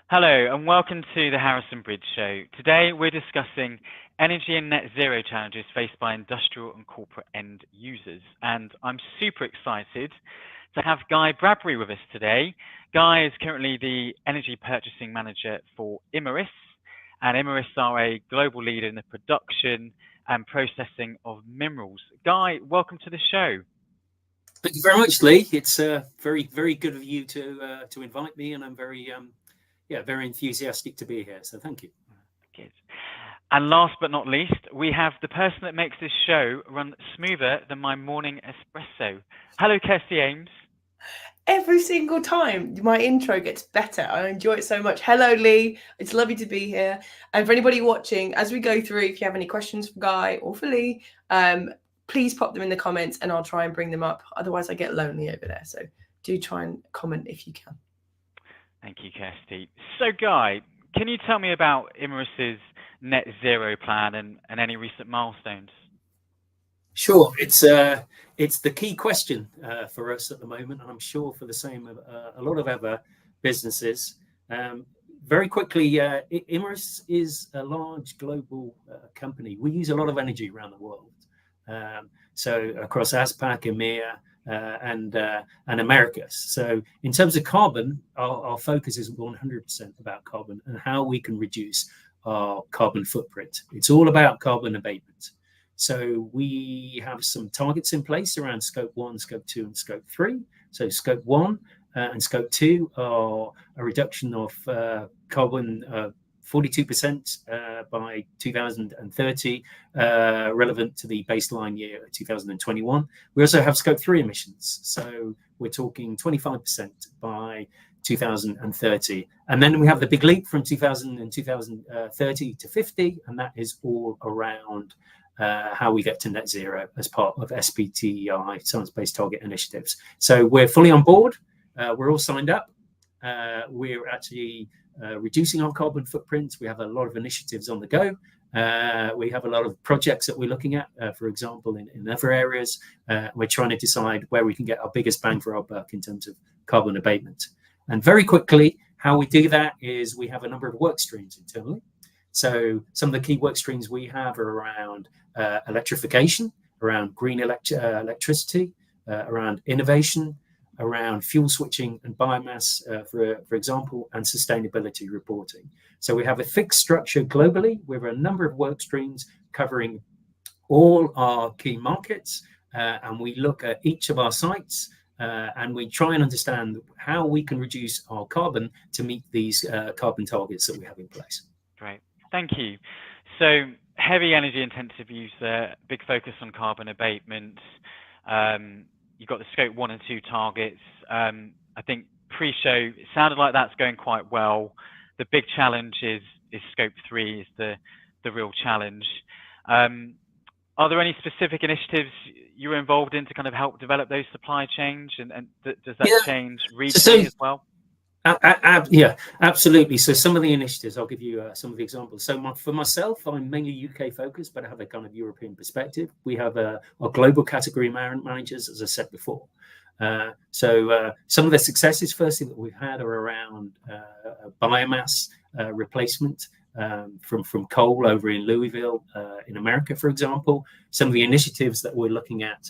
Hello, and welcome to the Harrison Bridge Show. Today, we're discussing energy and net zero challenges faced by industrial and corporate end users. And I'm super excited to have Guy Bradbury with us today. Guy is currently the Energy Purchasing Manager for Imerys, and Imerys are a global leader in the production and processing of minerals. Guy, welcome to the show. Thank you very much, Lee. It's very, very good of you to invite me, and I'm very enthusiastic to be here. So thank you. Good. And last but not least, we have the person that makes this show run smoother than my morning espresso. Hello, Kirsty Ames. Every single time my intro gets better. I enjoy it so much. Hello, Lee. It's lovely to be here. And for anybody watching, as we go through, if you have any questions for Guy or for Lee, please pop them in the comments and I'll try and bring them up. Otherwise, I get lonely over there. So do try and comment if you can. Thank you, Kirsty. So, Guy, can you tell me about Imerys's net zero plan and any recent milestones? Sure. It's the key question for us at the moment, and I'm sure for the same a lot of other businesses. Very quickly, Imerys is a large global company. We use a lot of energy around the world. So across ASPAC, EMEA, and Americas. So in terms of carbon, our focus is 100% about carbon and how we can reduce our carbon footprint. It's all about carbon abatement. So we have some targets in place around scope 1, scope 2, and scope 3. So scope 1 and scope 2 are a reduction of carbon 42% by 2030, relevant to the baseline year 2021. We also have scope 3 emissions. So we're talking 25% by 2030. And then we have the big leap from 2030 to 50, and that is all around how we get to net zero as part of SBTi, Science-Based Target Initiatives. So we're fully on board. We're all signed up. We're actually reducing our carbon footprint. We have a lot of initiatives on the go. We have a lot of projects that we're looking at, for example, in other areas. We're trying to decide where we can get our biggest bang for our buck in terms of carbon abatement. And very quickly, how we do that is we have a number of work streams internally. So some of the key work streams we have are around electrification, around green electricity, around innovation, around fuel switching and biomass, for example, and sustainability reporting. So we have a fixed structure globally with a number of work streams covering all our key markets, and we look at each of our sites and we try and understand how we can reduce our carbon to meet these carbon targets that we have in place. Great, thank you. So heavy energy intensive user, big focus on carbon abatement. You've got the scope 1 and 2 targets. I think pre-show, it sounded like that's going quite well. The big challenge is scope 3 is the real challenge. Are there any specific initiatives you were involved in to kind of help develop those supply chains? And does that change regionally as well? Yeah, absolutely. So some of the initiatives, I'll give you some of the examples. So for myself, I'm mainly UK focused, but I have a kind of European perspective. We have our global category managers, as I said before. So some of the successes, firstly, that we've had are around biomass replacement from coal over in Louisville, in America, for example. Some of the initiatives that we're looking at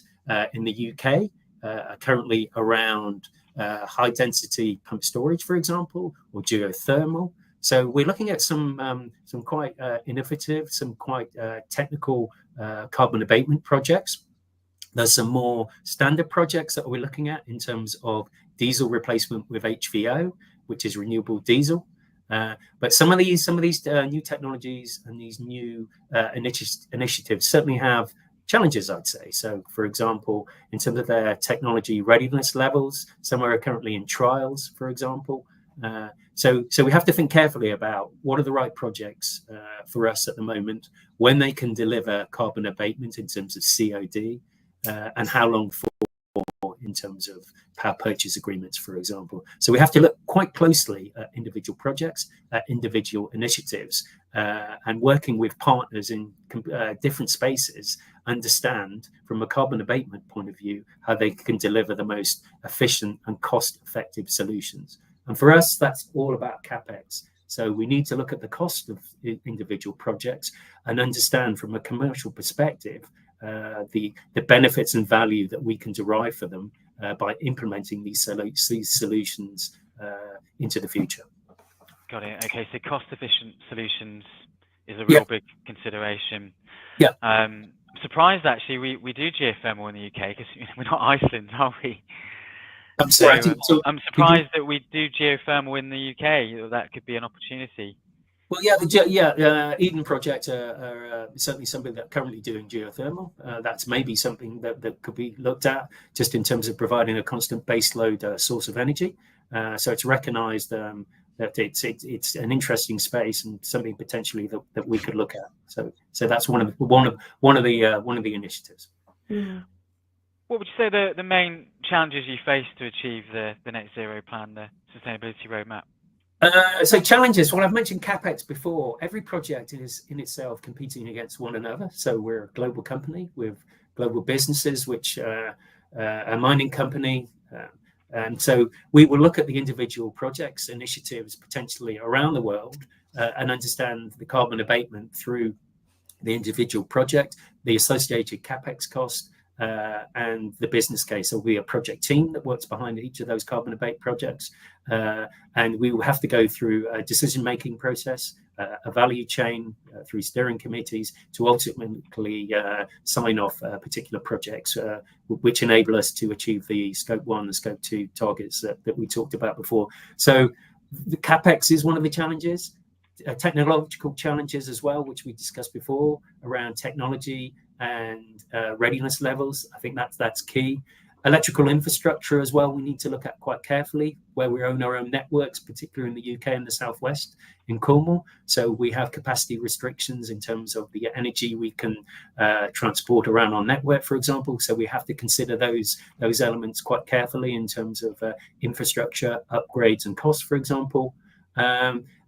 in the UK are currently around high density pump storage, for example, or geothermal. So we're looking at some quite innovative, some quite technical carbon abatement projects. There's some more standard projects that we're looking at in terms of diesel replacement with HVO, which is renewable diesel. But some of these new technologies and these new initiatives certainly have challenges, I'd say. So, for example, in terms of their technology readiness levels, some are currently in trials, for example. So we have to think carefully about what are the right projects for us at the moment, when they can deliver carbon abatement in terms of COD, and how long for in terms of power purchase agreements, for example. So we have to look quite closely at individual projects, at individual initiatives, and working with partners in different spaces, understand from a carbon abatement point of view how they can deliver the most efficient and cost-effective solutions. And for us, that's all about CapEx. So we need to look at the cost of individual projects and understand from a commercial perspective the benefits and value that we can derive for them by implementing these solutions into the future. Got it. Okay, so cost-efficient solutions is a real big consideration. Yeah. Surprised actually we do geothermal in the UK because we're not Iceland, are we? I'm sorry. I'm surprised that we do geothermal in the UK. That could be an opportunity. Well, yeah, Eden project are certainly something that currently doing geothermal. That's maybe something that could be looked at just in terms of providing a constant baseload source of energy. So it's recognised that it's an interesting space and something potentially that we could look at. So that's one of the initiatives. Mm. What would you say the main challenges you face to achieve the net zero plan, the sustainability roadmap? So challenges. Well, I've mentioned CapEx before. Every project is in itself competing against one another. So we're a global company with global businesses, which a mining company. And so we will look at the individual projects, initiatives potentially around the world and understand the carbon abatement through the individual project, the associated CapEx cost, and the business case. So we are a project team that works behind each of those carbon abate projects. And we will have to go through a decision-making process, a value chain through steering committees to ultimately sign off particular projects, which enable us to achieve the Scope 1 and Scope 2 targets that we talked about before. So the CapEx is one of the challenges. Technological challenges as well, which we discussed before around technology and readiness levels. I think that's key. Electrical infrastructure as well, we need to look at quite carefully where we own our own networks, particularly in the UK and the Southwest in Cornwall. So we have capacity restrictions in terms of the energy we can transport around our network, for example. So we have to consider those elements quite carefully in terms of infrastructure upgrades and costs, for example.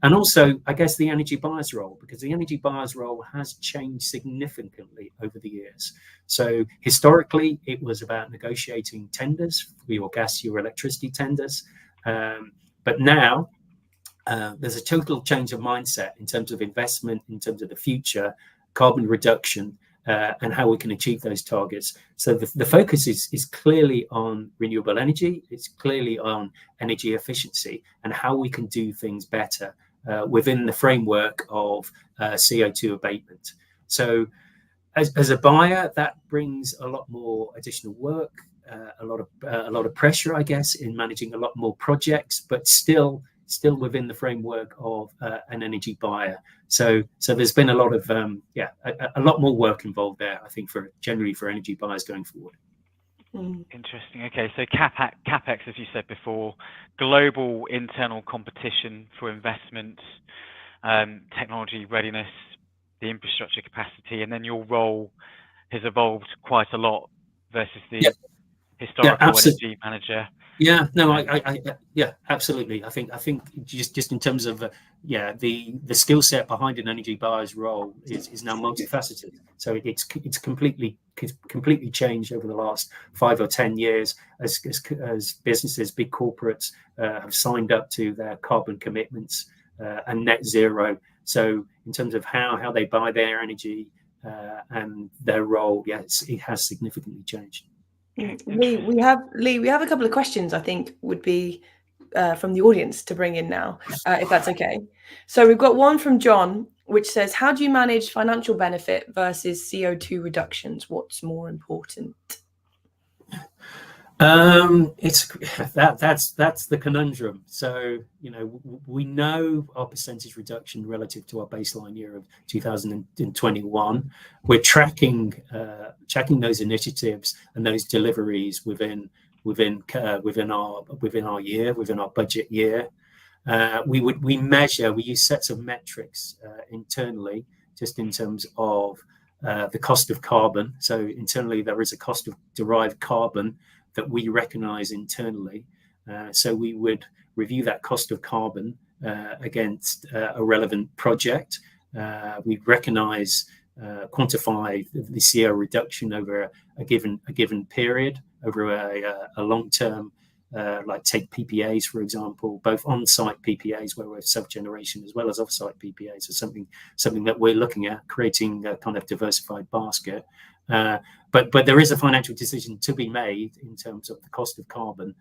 And also, I guess, the energy buyer's role, because the energy buyer's role has changed significantly over the years. So historically, it was about negotiating tenders for your gas, your electricity tenders. But now there's a total change of mindset in terms of investment, in terms of the future, carbon reduction, and how we can achieve those targets. So the focus is clearly on renewable energy. It's clearly on energy efficiency and how we can do things better within the framework of CO2 abatement. So as a buyer, that brings a lot more additional work, a lot of pressure, I guess, in managing a lot more projects, but still within the framework of an energy buyer. So there's been a lot of a lot more work involved there, I think, generally for energy buyers going forward. Interesting. Okay, so CapEx, as you said before, global internal competition for investment, technology readiness, the infrastructure capacity, and then your role has evolved quite a lot versus the historical energy manager. Yeah, no, I absolutely. I think just in terms of the skill set behind an energy buyer's role is now multifaceted. So it's completely changed over the last 5 or 10 years as businesses, big corporates have signed up to their carbon commitments and net zero. So in terms of how they buy their energy and their role, it has significantly changed. Lee, we have a couple of questions I think would be from the audience to bring in now, if that's okay. So we've got one from John, which says, how do you manage financial benefit versus CO2 reductions? What's more important? It's that's the conundrum. So we know our percentage reduction relative to our baseline year of 2021. We're tracking those initiatives and those deliveries within our year, within our budget year. We use sets of metrics internally, just in terms of the cost of carbon. So internally, there is a cost of derived carbon that we recognize internally. So we would review that cost of carbon against a relevant project. We'd recognize, quantify the CO reduction over a given period, over a long-term like take PPAs, for example, both on-site PPAs where we're self-generation as well as off-site PPAs is something that we're looking at, creating a kind of diversified basket. But there is a financial decision to be made in terms of the cost of carbon,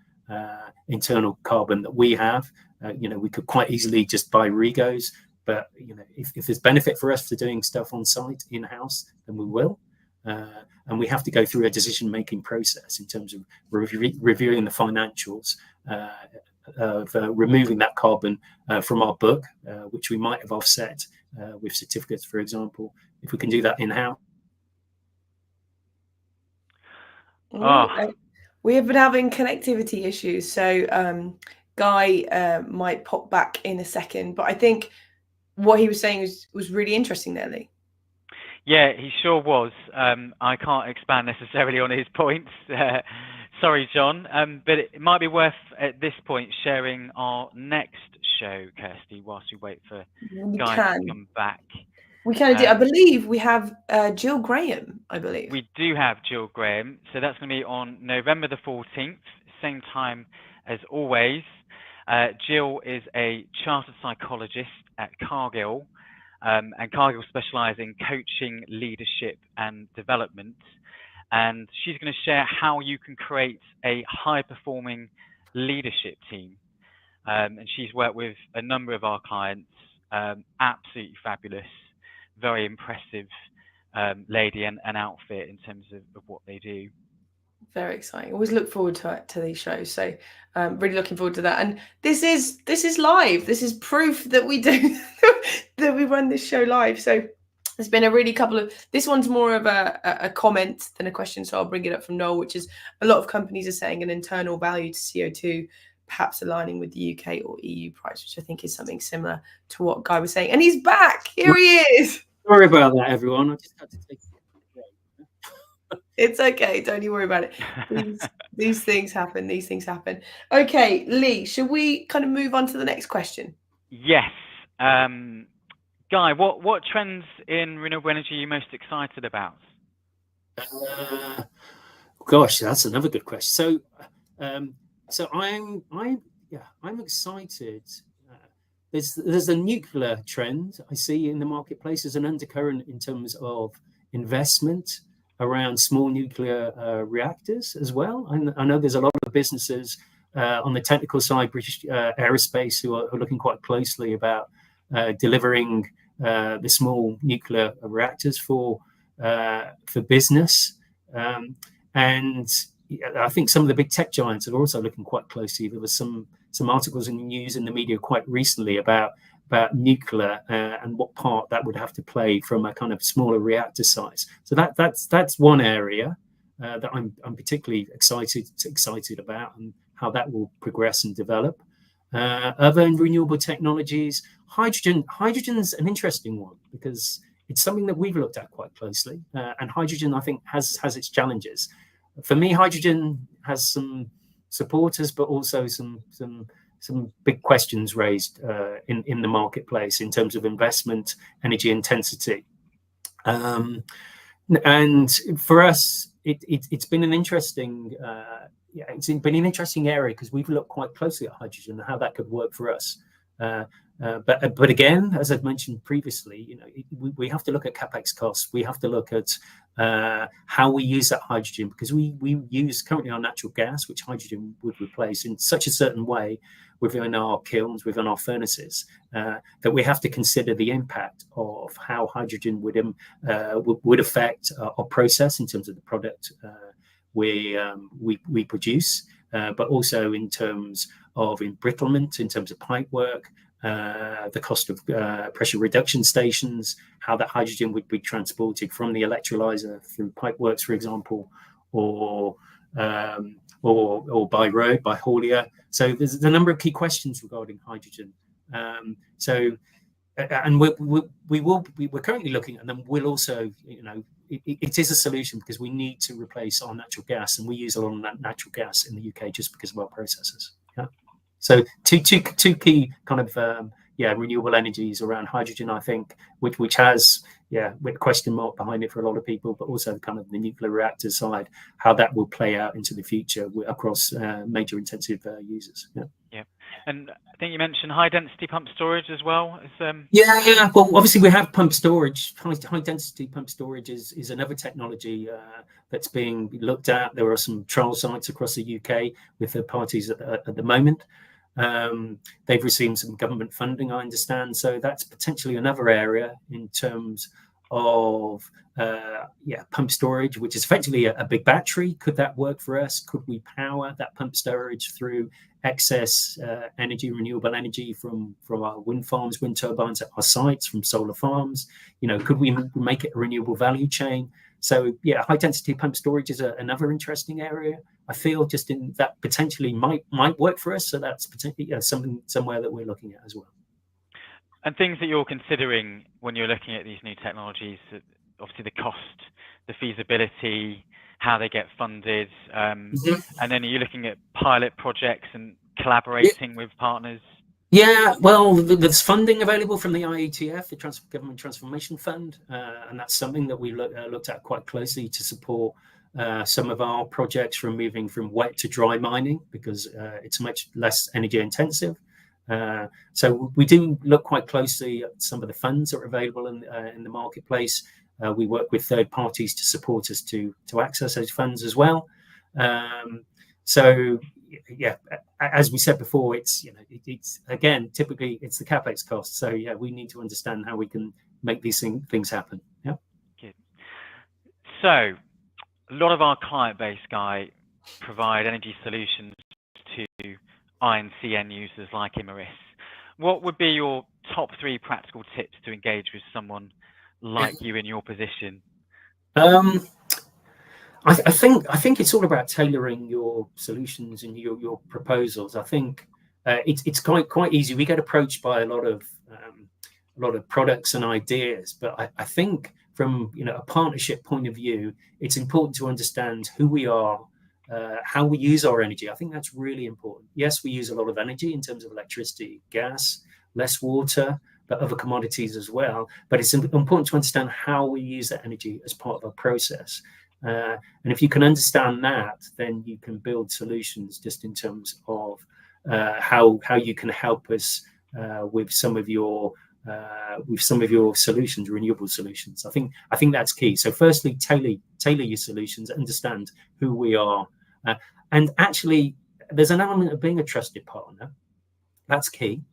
internal carbon that we have. We could quite easily just buy regos, but if there's benefit for us for doing stuff on site in-house, then we will. And we have to go through a decision-making process in terms of reviewing the financials of removing that carbon from our book, which we might have offset with certificates, for example. If we can do that in-house. We have been having connectivity issues, so Guy might pop back in a second. But I think what he was saying was really interesting there, Lee. Yeah, he sure was. I can't expand necessarily on his points. Sorry, John. But it might be worth at this point sharing our next show, Kirsty, whilst we wait for Guy to come back. We can do. I believe we have Jill Graham, I believe. We do have Jill Graham. So that's going to be on November the 14th, same time as always. Jill is a chartered psychologist at Cargill. And Cargill specialise in coaching, leadership and development. And she's going to share how you can create a high-performing leadership team. And she's worked with a number of our clients, absolutely fabulous, very impressive lady and outfit in terms of what they do. Very exciting. Always look forward to these shows. So really looking forward to that. And this is live. This is proof that we do that we run this show live. So there's been a really couple of, this one's more of a comment than a question. So I'll bring it up from Noel, which is a lot of companies are saying an internal value to CO2, perhaps aligning with the UK or EU price, which I think is something similar to what Guy was saying. And he's back. Here he is. Sorry about that, everyone. I just had to take It's okay. Don't you worry about it. These things happen. These things happen. Okay, Lee, should we kind of move on to the next question? Yes. Guy, what trends in renewable energy are you most excited about? Gosh, that's another good question. So I'm excited. There's a nuclear trend I see in the marketplace. There's an undercurrent in terms of investment around small nuclear reactors as well. I know there's a lot of businesses on the technical side, British Aerospace, who are looking quite closely about delivering the small nuclear reactors for business. And I think some of the big tech giants are also looking quite closely. There was some articles in the news in the media quite recently about nuclear and what part that would have to play from a kind of smaller reactor size. So that's one area that I'm particularly excited about, and how that will progress and develop. Other renewable technologies, hydrogen's an interesting one because it's something that we've looked at quite closely, and hydrogen I think has its challenges. For me, hydrogen has some supporters, but also some big questions raised in the marketplace in terms of investment, energy intensity, and for us, it's been an interesting area because we've looked quite closely at hydrogen and how that could work for us. But again, as I've mentioned previously, we have to look at capex costs. We have to look at how we use that hydrogen, because we use currently our natural gas, which hydrogen would replace in such a certain way within our kilns, within our furnaces, that we have to consider the impact of how hydrogen would affect our process in terms of the product we produce, but also in terms of embrittlement, in terms of pipe work, the cost of pressure reduction stations, how that hydrogen would be transported from the electrolyzer through pipeworks, for example, or by road, by haulier. So there's a number of key questions regarding hydrogen. And we're currently looking at them. We'll also, it is a solution because we need to replace our natural gas, and we use a lot of natural gas in the UK just because of our processes. Yeah. So two key kind of renewable energies around hydrogen, I think, which has with a question mark behind it for a lot of people, but also kind of the nuclear reactor side, how that will play out into the future across major intensive users. Yeah, and I think you mentioned high density pump storage as well. Yeah. Well, obviously we have pump storage. High density pump storage is another technology that's being looked at. There are some trial sites across the UK with third parties at the moment. They've received some government funding, I understand. So that's potentially another area in terms of pump storage, which is effectively a big battery. Could that work for us? Could we power that pump storage through excess energy, renewable energy from our wind farms, wind turbines at our sites, from solar farms? Could we make it a renewable value chain? So high density pump storage is another interesting area. I feel just in that potentially might work for us. So that's potentially somewhere that we're looking at as well. And things that you're considering when you're looking at these new technologies, obviously the cost, the feasibility, how they get funded, and then are you looking at pilot projects and collaborating with partners? Yeah, well, there's funding available from the IETF, the Government Transformation Fund, and that's something that we looked at quite closely to support some of our projects from moving from wet to dry mining, because it's much less energy intensive. So we do look quite closely at some of the funds that are available in the marketplace. We work with third parties to support us to access those funds as well. So as we said before, it's again, typically it's the capex cost. So we need to understand how we can make these things happen. Yeah. Good. So a lot of our client base, Guy, provide energy solutions to I&C end users like Imerys. What would be your top 3 practical tips to engage with someone like you in your position? I think it's all about tailoring your solutions and your proposals. I think it's quite easy. We get approached by a lot of products and ideas, but I think from a partnership point of view, it's important to understand who we are, how we use our energy. I think that's really important. Yes, we use a lot of energy in terms of electricity, gas, less water, but other commodities as well. But it's important to understand how we use that energy as part of our process. And if you can understand that, then you can build solutions just in terms of how you can help us with some of your solutions, renewable solutions. I think that's key. So firstly, tailor your solutions, understand who we are, and actually there's an element of being a trusted partner. That's key.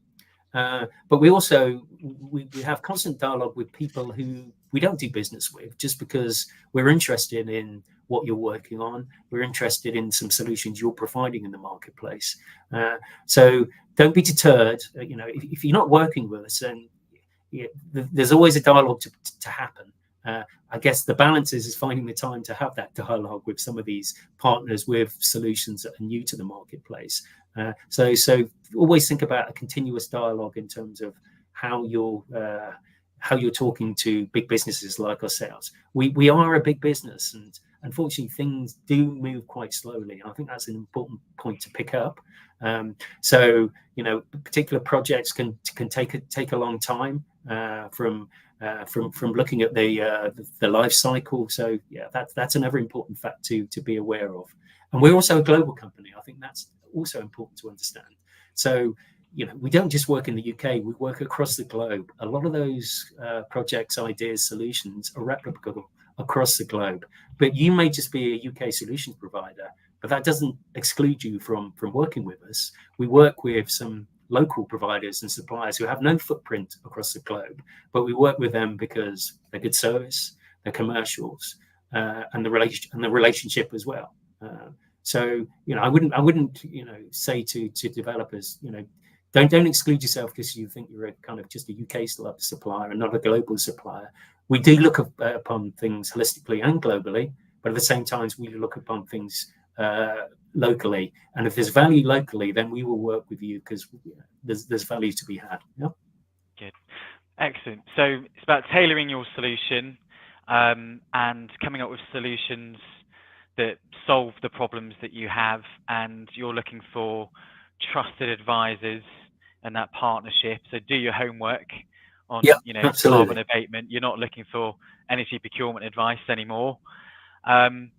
But we also we have constant dialogue with people who we don't do business with, just because we're interested in what you're working on. We're interested in some solutions you're providing in the marketplace. So don't be deterred. If you're not working with us, then there's always a dialogue to happen. I guess the balance is finding the time to have that dialogue with some of these partners with solutions that are new to the marketplace. So always think about a continuous dialogue in terms of how you're talking to big businesses like ourselves. We are a big business, and unfortunately things do move quite slowly. I think that's an important point to pick up. So particular projects can take a long time from looking at the life cycle. So that's another important fact to be aware of. And we're also a global company. I think that's also important to understand. So we don't just work in the UK, we work across the globe. A lot of those projects, ideas, solutions are replicable across the globe. But you may just be a UK solutions provider, but that doesn't exclude you from working with us. We work with some local providers and suppliers who have no footprint across the globe, but we work with them because they're good service, they're commercials, and the relationship as well. So I wouldn't say to developers, don't exclude yourself because you think you're a kind of just a UK supplier and not a global supplier. We do look upon things holistically and globally, but at the same time we look upon things locally. And if there's value locally, then we will work with you because there's value to be had. Yeah. Good. Excellent. So it's about tailoring your solution and coming up with solutions that solve the problems that you have, and you're looking for trusted advisors and that partnership. So do your homework on, Yeah, you know, absolutely. carbon abatement. You're not looking for energy procurement advice anymore, and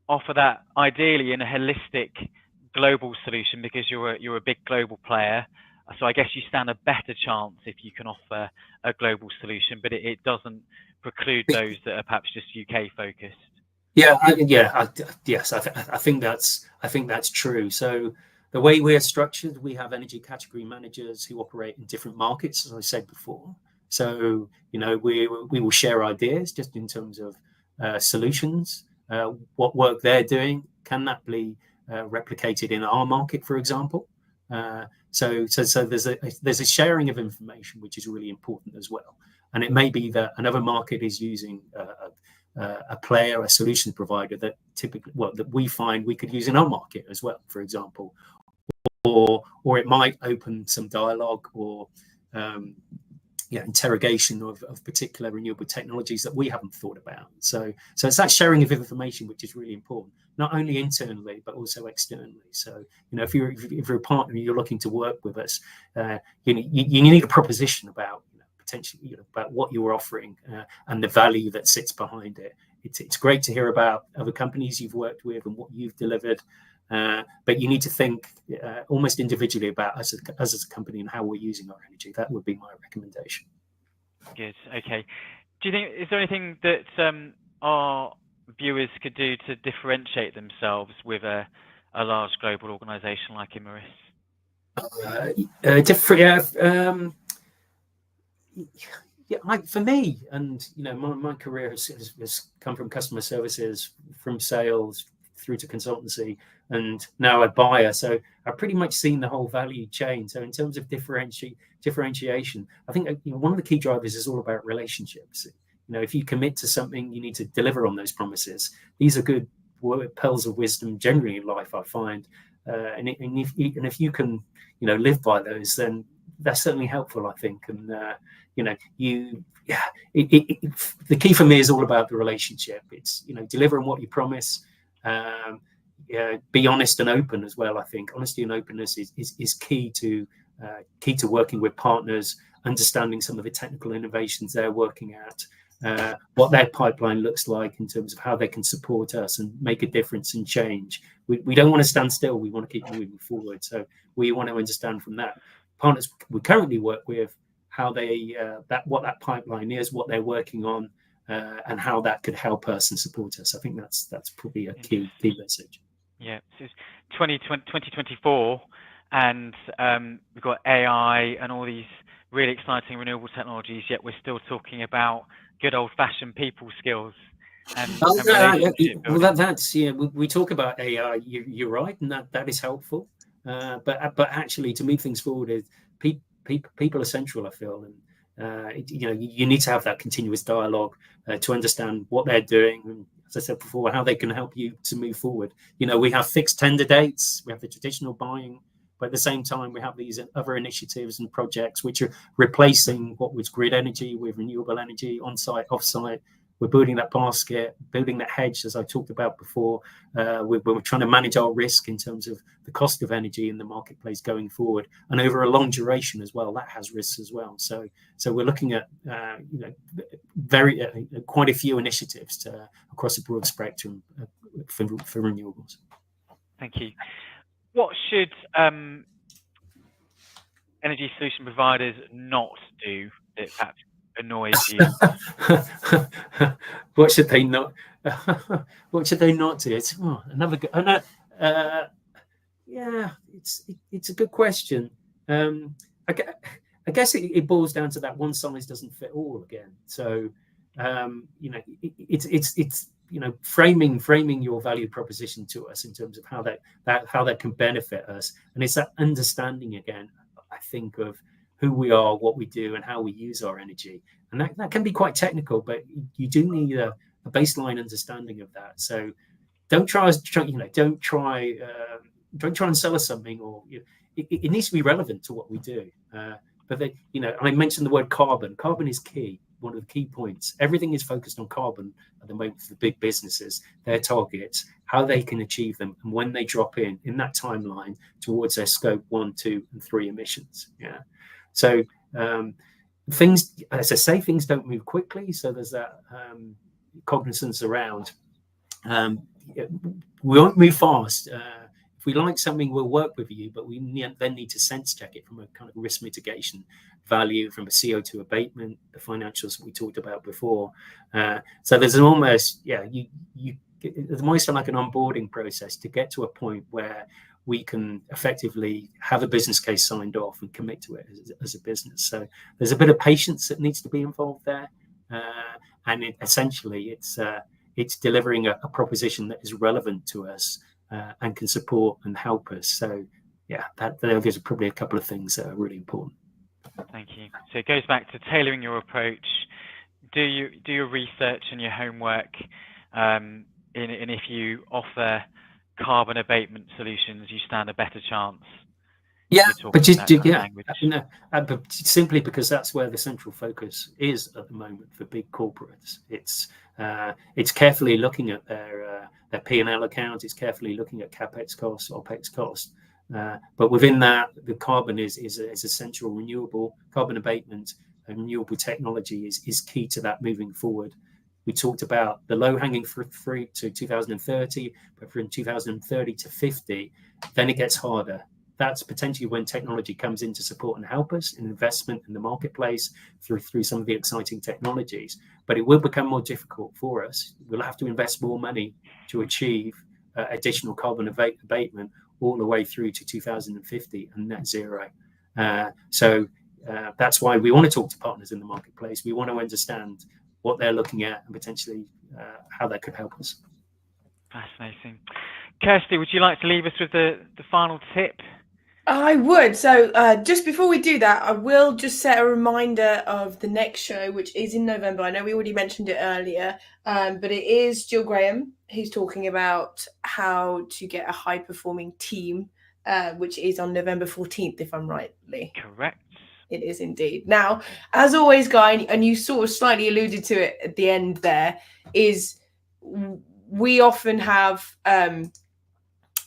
offer that ideally in a holistic global solution, because you're a big global player. So I guess you stand a better chance if you can offer a global solution, but it doesn't preclude those that are perhaps just UK focused. Yes, I think that's true. So the way we're structured, we have energy category managers who operate in different markets, as I said before. So, you know, we will share ideas just in terms of solutions, what work they're doing, can that be replicated in our market, for example. So there's a sharing of information, which is really important as well. And it may be that another market is using a player, a solution provider that typically, well, that we find we could use in our market as well, for example, or it might open some dialogue or interrogation of particular renewable technologies that we haven't thought about. So it's that sharing of information which is really important, not only internally but also externally. So, you know, if you're a partner and you're looking to work with us, you need a proposition about, potentially, about what you're offering and the value that sits behind it. It's great to hear about other companies you've worked with and what you've delivered, but you need to think almost individually about us as a company and how we're using our energy. That would be my recommendation. Good. Okay. Do you think, is there anything that our viewers could do to differentiate themselves with a large global organisation like Imerys? For me, and my career has come from customer services, from sales through to consultancy, and now a buyer. So I've pretty much seen the whole value chain. So in terms of differentiation, I think one of the key drivers is all about relationships. If you commit to something, you need to deliver on those promises. These are good pearls of wisdom generally in life, I find. And if you can, live by those, then that's certainly helpful, I think. And the key for me is all about the relationship. It's deliver on what you promise. Be honest and open as well. I think honesty and openness is key to working with partners, understanding some of the technical innovations they're working at, what their pipeline looks like in terms of how they can support us and make a difference and change. We don't want to stand still. We want to keep moving forward. So we want to understand from that partners we currently work with how they what that pipeline is, what they're working on, and how that could help us and support us. I think that's probably a key message. Yeah, so it's 2024, and we've got AI and all these really exciting renewable technologies, yet we're still talking about good old-fashioned people skills. And we talk about AI. You're right, and that is helpful. But actually, to move things forward, people are central, I feel, and you need to have that continuous dialogue to understand what they're doing, and, as I said before, how they can help you to move forward. We have fixed tender dates, we have the traditional buying, but at the same time, we have these other initiatives and projects which are replacing what was grid energy with renewable energy, on-site, off-site. We're building that basket, building that hedge, as I talked about before. We're trying to manage our risk in terms of the cost of energy in the marketplace going forward, and over a long duration as well. That has risks as well. So we're looking at quite a few initiatives across a broad spectrum for renewables. Thank you. What should energy solution providers not do that perhaps annoys you? What should they not? What should they not do? It's another good. It's a good question. I guess it boils down to that one size doesn't fit all again. So it's framing your value proposition to us in terms of how that can benefit us, and it's that understanding again, I think, of who we are, what we do, and how we use our energy. And that can be quite technical, but you do need a baseline understandanding of that. So don't try and sell us something, or it needs to be relevant to what we do. But I mentioned the word carbon. Carbon is key. One of the key points. Everything is focused on carbon at the moment for the big businesses, their targets, how they can achieve them, and when they drop in that timeline towards their scope 1, 2, and 3 emissions. Yeah. So things, as I say, things don't move quickly. So there's that cognizance around. We won't move fast. If we like something, we'll work with you, but we then need to sense check it from a kind of risk mitigation value, from a CO2 abatement, the financials that we talked about before. So there's an almost, it's almost like an onboarding process to get to a point where we can effectively have a business case signed off and commit to it as a business. So there's a bit of patience that needs to be involved there. And essentially, it's delivering a proposition that is relevant to us and can support and help us. So, there's probably a couple of things that are really important. Thank you. So it goes back to tailoring your approach. Do your research and your homework. And if you offer carbon abatement solutions, you stand a better chance. Yeah, but but simply because that's where the central focus is at the moment for big corporates. It's carefully looking at their P&L account. It's carefully looking at capex costs, opex costs. But within that, the carbon is essential. Renewable carbon abatement and renewable technology is key to that moving forward. We talked about the low-hanging fruit to 2030, but from 2030 to 50, then it gets harder. That's potentially when technology comes in to support and help us in investment in the marketplace through some of the exciting technologies. But it will become more difficult for us. We'll have to invest more money to achieve additional carbon abatement all the way through to 2050 and net zero. So that's why we want to talk to partners in the marketplace. We want to understand what they're looking at and potentially how that could help us. Fascinating. Kirsty, would you like to leave us with the final tip? I would. So just before we do that, I will just set a reminder of the next show, which is in November. I know we already mentioned it earlier, but it is Jill Graham who's talking about how to get a high-performing team, which is on November 14th, if I'm right, Lee. Correct. It is indeed. Now, as always, Guy, and you sort of slightly alluded to it at the end there, is we often have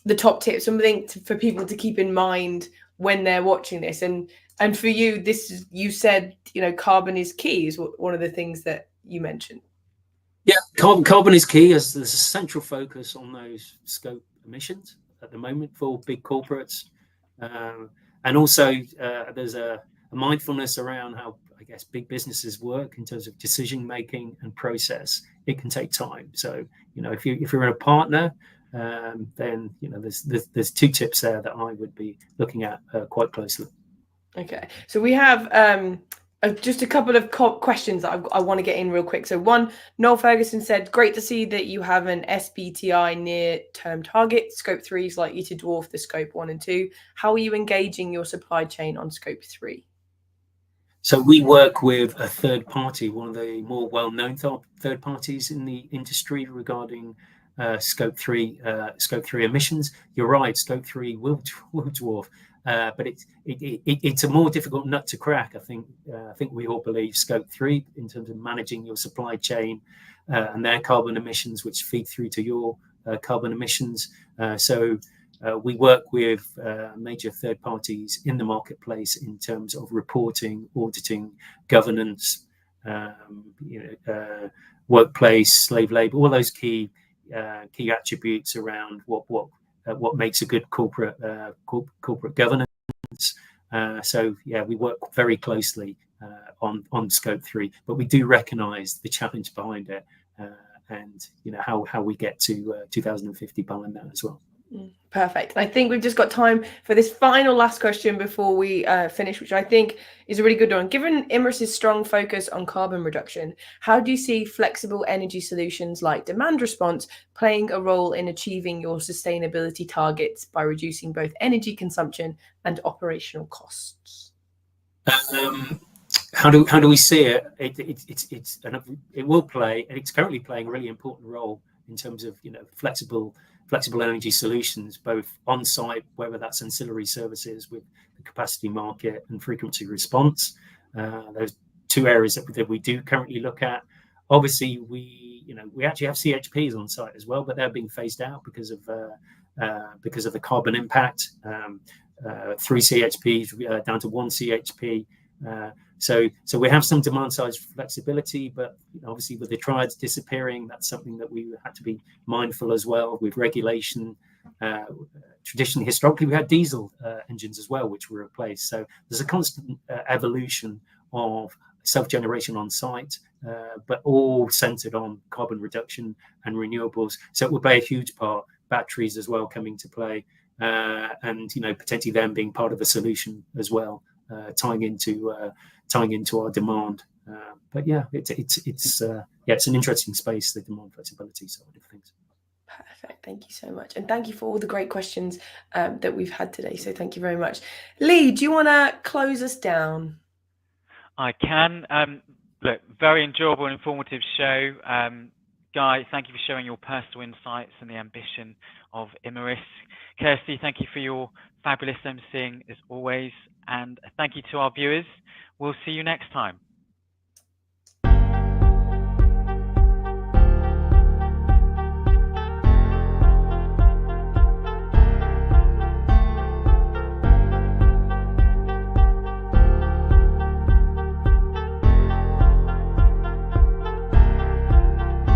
the top tips, something for people to keep in mind when they're watching this. And for you, you said, carbon is key is one of the things that you mentioned. Yeah, carbon is key, as there's a central focus on those scope emissions at the moment for big corporates. And also there's a mindfulness around how, I guess, big businesses work in terms of decision making and process. It can take time. So, if you're a partner, then there's two tips there that I would be looking at quite closely. Okay, so we have just a couple of questions that I want to get in real quick. So one, Noel Ferguson said, great to see that you have an SBTI near-term target. Scope 3 is likely to dwarf the Scope 1 and 2. How are you engaging your supply chain on Scope 3? So we work with a third party, one of the more well-known third parties in the industry regarding Scope 3 emissions. You're right, Scope 3 will dwarf, but it's a more difficult nut to crack. I think we all believe Scope 3 in terms of managing your supply chain and their carbon emissions, which feed through to your carbon emissions. So we work with major third parties in the marketplace in terms of reporting, auditing, governance, workplace, slave labor, all those key attributes around what makes a good corporate governance. So we work very closely on Scope 3, but we do recognise the challenge behind it, and how we get to 2050 behind that as well. Perfect. I think we've just got time for this last question before we finish, which I think is a really good one. Given Imerys' strong focus on carbon reduction, how do you see flexible energy solutions like demand response playing a role in achieving your sustainability targets by reducing both energy consumption and operational costs? How do we see it? It will play, and it's currently playing a really important role in terms of flexible energy solutions, both on site, whether that's ancillary services with the capacity market and frequency response. Those two areas that we do currently look at. Obviously, we actually have CHPs on site as well, but they're being phased out because of the carbon impact. 3 CHPs down to 1 CHP. So we have some demand side flexibility, but obviously with the triads disappearing, that's something that we had to be mindful as well with regulation. Traditionally, historically, we had diesel engines as well, which were replaced. So there's a constant evolution of self-generation on site, but all centered on carbon reduction and renewables. So it will play a huge part. Batteries as well coming to play, and potentially them being part of the solution as well, tying into our demand. But yeah, it's an interesting space, the demand flexibility side of things. Perfect. Thank you so much. And thank you for all the great questions that we've had today. So thank you very much. Lee, do you want to close us down? I can. Look, very enjoyable and informative show. Guy, thank you for sharing your personal insights and the ambition of Imerys. Kirsty, thank you for your fabulous emceeing as always. And thank you to our viewers. We'll see you next time.